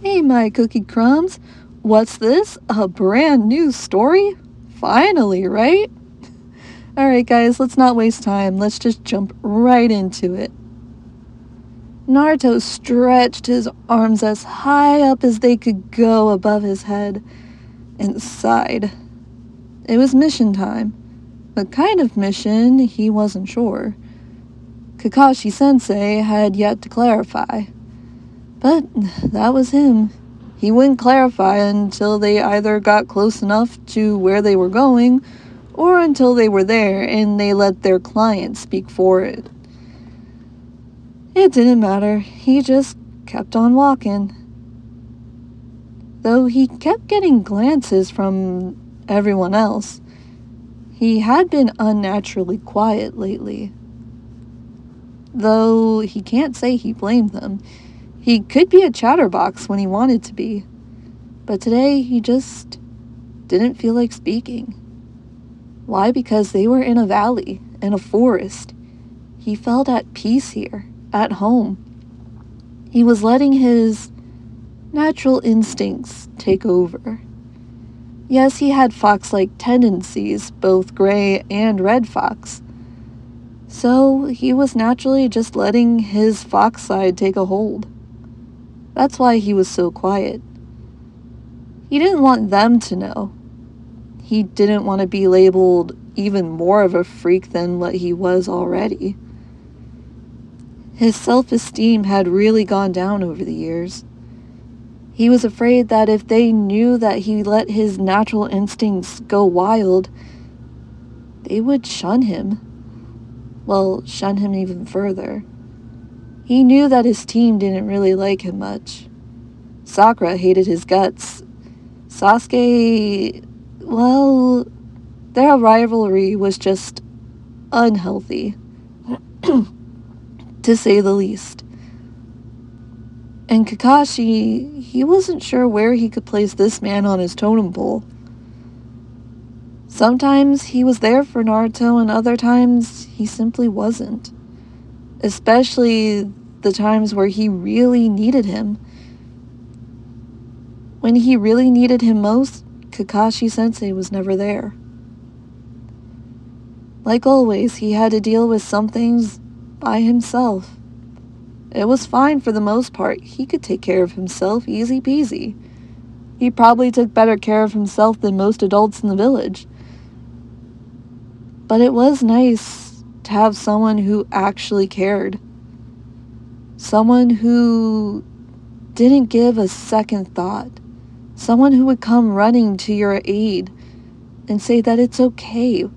Hey, my cookie crumbs. What's this? A brand new story? Finally, right? Alright, guys, let's not waste time. Let's just jump right into it. Naruto stretched his arms as high up as they could go above his head and sighed. It was mission time. What kind of mission, he wasn't sure. Kakashi Sensei had yet to clarify. But that was him. He wouldn't clarify until they either got close enough to where they were going, or until they were there and they let their client speak for it. It didn't matter. He just kept on walking. Though he kept getting glances from everyone else, he had been unnaturally quiet lately. Though he can't say he blamed them. He could be a chatterbox when he wanted to be. But today he just didn't feel like speaking. Why? Because they were in a valley, in a forest. He felt at peace here, at home. He was letting his natural instincts take over. Yes, he had fox-like tendencies, both gray and red fox. So he was naturally just letting his fox side take a hold. That's why he was so quiet. He didn't want them to know. He didn't want to be labeled even more of a freak than what he was already. His self-esteem had really gone down over the years. He was afraid that if they knew that he let his natural instincts go wild, they would shun him. Well, shun him even further. He knew that his team didn't really like him much. Sakura hated his guts. Sasuke, well, their rivalry was just unhealthy, to say the least. And Kakashi, he wasn't sure where he could place this man on his totem pole. Sometimes he was there for Naruto and other times he simply wasn't. Especially the times where he really needed him. When he really needed him most, Kakashi Sensei was never there. Like always, he had to deal with some things by himself. It was fine for the most part. He could take care of himself easy peasy. He probably took better care of himself than most adults in the village. But it was nice to have someone who actually cared. Someone who didn't give a second thought. Someone who would come running to your aid and say that it's okay.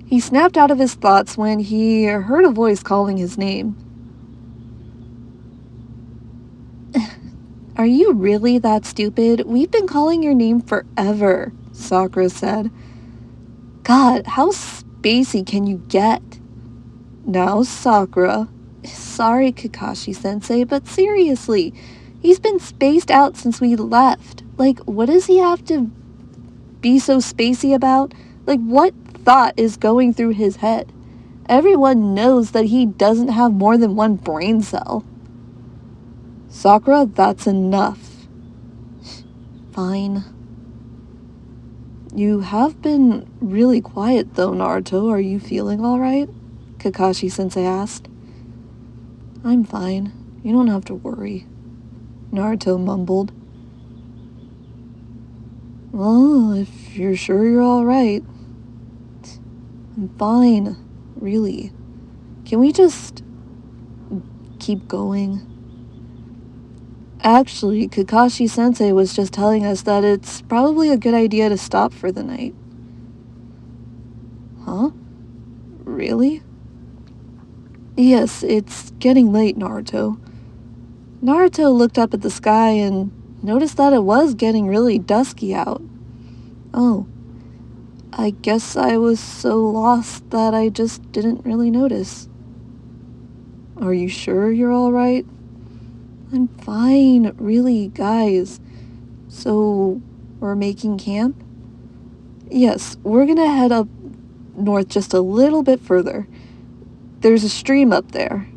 He snapped out of his thoughts when he heard a voice calling his name. Are you really that stupid? We've been calling your name forever, Sakura said. God, how spacey can you get? Now, Sakura. Sorry, Kakashi-sensei, but seriously, he's been spaced out since we left. Like, what does he have to be so spacey about? Like, what thought is going through his head? Everyone knows that he doesn't have more than one brain cell. Sakura, that's enough. Fine. You have been really quiet though, Naruto. Are you feeling alright? Kakashi-sensei asked. I'm fine. You don't have to worry, Naruto mumbled. Well, if you're sure you're alright. I'm fine, really. Can we just keep going? Actually, Kakashi-sensei was just telling us that it's probably a good idea to stop for the night. Huh? Really? Yes, it's getting late, Naruto. Naruto looked up at the sky and noticed that it was getting really dusky out. Oh, I guess I was so lost that I just didn't really notice. Are you sure you're alright? I'm fine, really, guys. So, we're making camp? Yes, we're gonna head up north just a little bit further. There's a stream up there.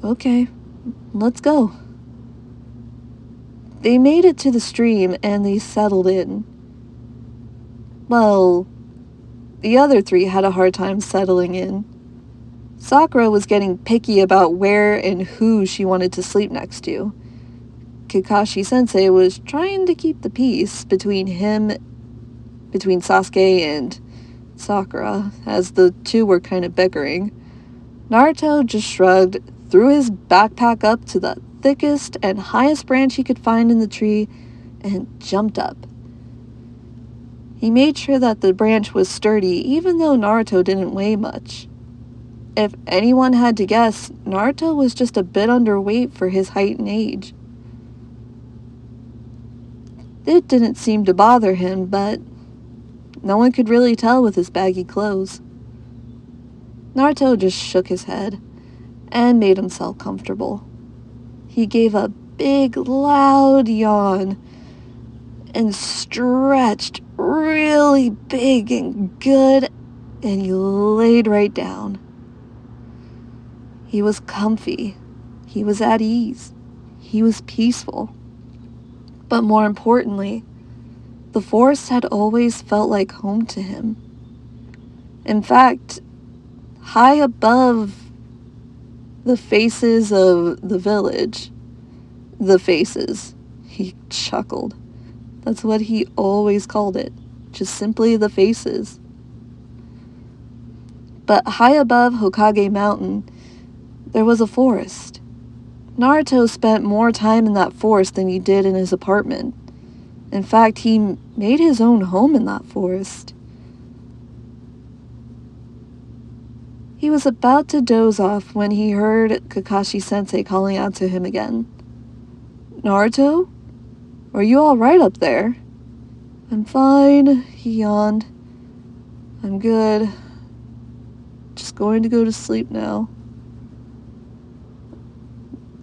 Okay, Let's go. They made it to the stream and they settled in. Well, the other three had a hard time settling in. Sakura was getting picky about where and who she wanted to sleep next to. Kakashi-sensei was trying to keep the peace between Sasuke and Sakura, as the two were kind of bickering. Naruto just shrugged, threw his backpack up to the thickest and highest branch he could find in the tree, and jumped up. He made sure that the branch was sturdy, even though Naruto didn't weigh much. If anyone had to guess, Naruto was just a bit underweight for his height and age. It didn't seem to bother him, but no one could really tell with his baggy clothes. Naruto just shook his head and made himself comfortable. He gave a big, loud yawn and stretched really big and good, and he laid right down. He was comfy. He was at ease. He was peaceful. But more importantly, the forest had always felt like home to him. In fact, high above the faces of the village, he chuckled. That's what he always called it, just simply the faces. But high above Hokage Mountain, there was a forest. Naruto spent more time in that forest than he did in his apartment. In fact, he made his own home in that forest. He was about to doze off when he heard Kakashi-sensei calling out to him again. "Naruto? Are you all right up there?" "I'm fine," he yawned. "I'm good. Just going to go to sleep now."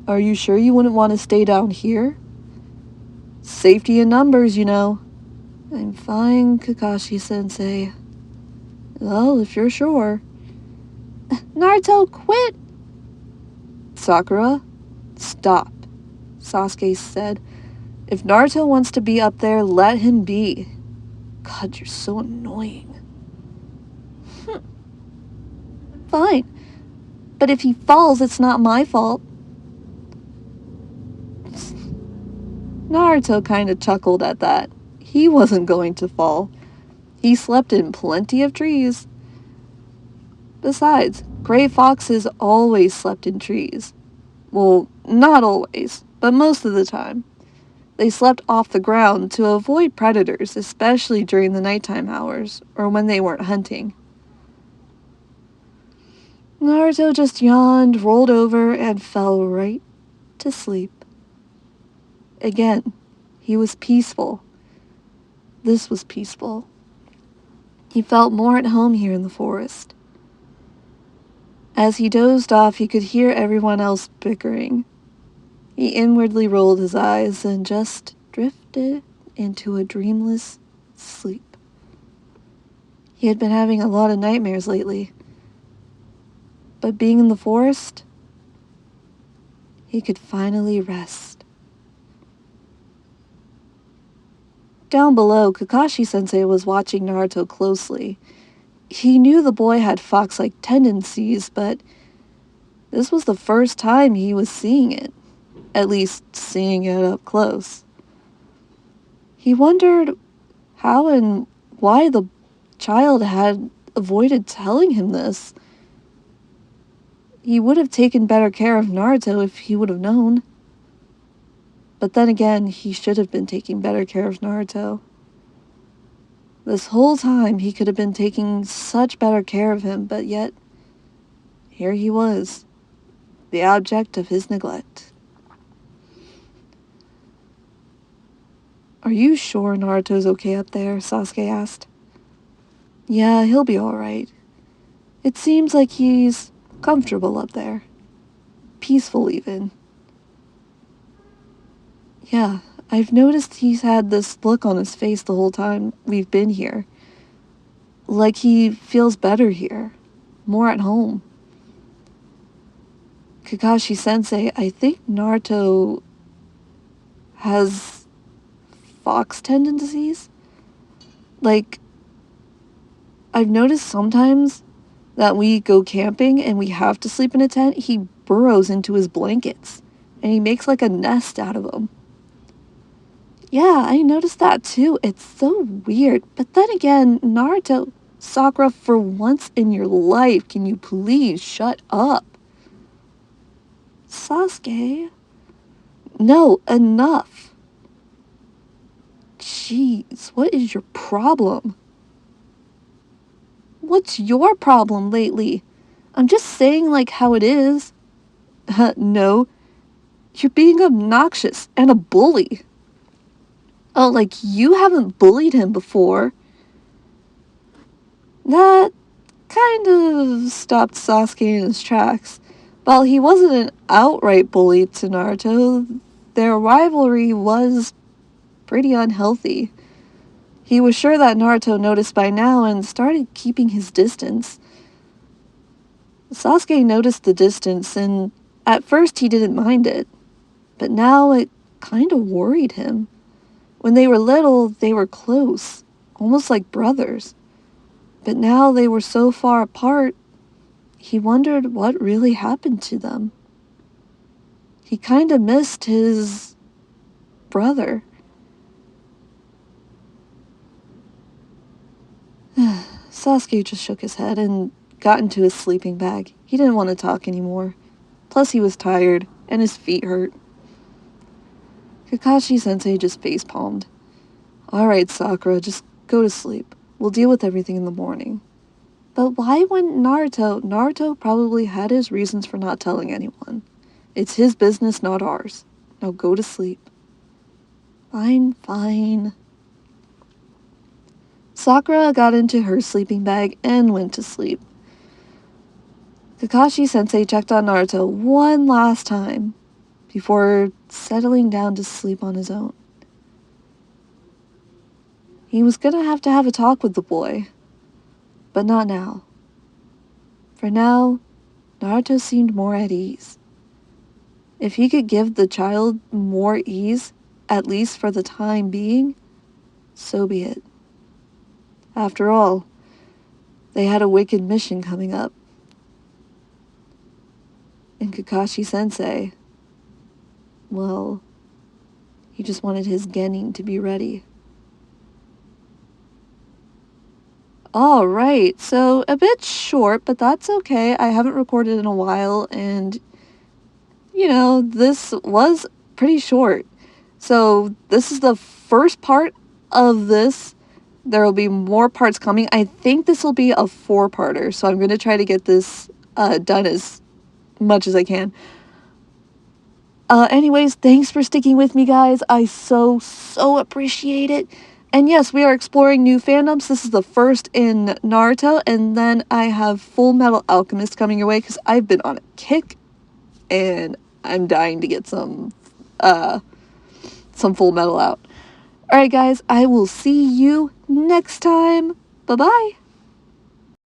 "Are you sure you wouldn't want to stay down here?" "Safety in numbers, you know." "I'm fine, Kakashi-sensei." "Well, if you're sure." "Naruto, quit!" "Sakura, stop," Sasuke said. "If Naruto wants to be up there, let him be." "God, you're so annoying." "Fine. But if he falls, it's not my fault." Naruto kind of chuckled at that. He wasn't going to fall. He slept in plenty of trees. Besides, gray foxes always slept in trees. Well, not always, but most of the time. They slept off the ground to avoid predators, especially during the nighttime hours, or when they weren't hunting. Naruto just yawned, rolled over, and fell right to sleep. Again, he was peaceful. This was peaceful. He felt more at home here in the forest. As he dozed off, he could hear everyone else bickering. He inwardly rolled his eyes and just drifted into a dreamless sleep. He had been having a lot of nightmares lately, but being in the forest, he could finally rest. Down below, Kakashi-sensei was watching Naruto closely. He knew the boy had fox-like tendencies, but this was the first time he was seeing it, at least seeing it up close. He wondered how and why the child had avoided telling him this. He would have taken better care of Naruto if he would have known. But then again, he should have been taking better care of Naruto. This whole time, he could have been taking such better care of him, but yet, here he was, the object of his neglect. "Are you sure Naruto's okay up there?" Sasuke asked. "Yeah, he'll be alright. It seems like he's comfortable up there. Peaceful, even." "Yeah, I've noticed he's had this look on his face the whole time we've been here. Like he feels better here, more at home." Kakashi Sensei, I think Naruto has fox tendencies. Like, I've noticed sometimes that we go camping and we have to sleep in a tent, he burrows into his blankets and he makes like a nest out of them. Yeah, I noticed that too. It's so weird. But then again, Naruto, Sakura, for once in your life, can you please shut up? Sasuke? No, enough. Jeez, what is your problem? What's your problem lately? I'm just saying like how it is. No, you're being obnoxious and a bully. Oh, like you haven't bullied him before. That kind of stopped Sasuke in his tracks. While he wasn't an outright bully to Naruto, their rivalry was pretty unhealthy. He was sure that Naruto noticed by now and started keeping his distance. Sasuke noticed the distance, and at first he didn't mind it, but now it kind of worried him. When they were little, they were close, almost like brothers. But now they were so far apart, he wondered what really happened to them. He kind of missed his brother. Sasuke just shook his head and got into his sleeping bag. He didn't want to talk anymore. Plus he was tired, and his feet hurt. Kakashi-sensei just face-palmed. Alright, Sakura, just go to sleep. We'll deal with everything in the morning. But why wouldn't Naruto? Naruto probably had his reasons for not telling anyone. It's his business, not ours. Now go to sleep. Fine, fine. Sakura got into her sleeping bag and went to sleep. Kakashi-sensei checked on Naruto one last time before settling down to sleep on his own. He was gonna have to have a talk with the boy, but not now. For now, Naruto seemed more at ease. If he could give the child more ease, at least for the time being, so be it. After all, they had a wicked mission coming up. And Kakashi-sensei, well, he just wanted his genin to be ready. Alright, so a bit short, but that's okay. I haven't recorded in a while, and, this was pretty short. So this is the first part of this. There will be more parts coming. I think this will be a 4-parter, so I'm going to try to get this done as much as I can. Anyways, thanks for sticking with me, guys. I so appreciate it. And yes, we are exploring new fandoms. This is the first in Naruto, and then I have Full Metal Alchemist coming your way because I've been on a kick, and I'm dying to get some Full Metal out. Alright, guys, I will see you next time. Bye-bye.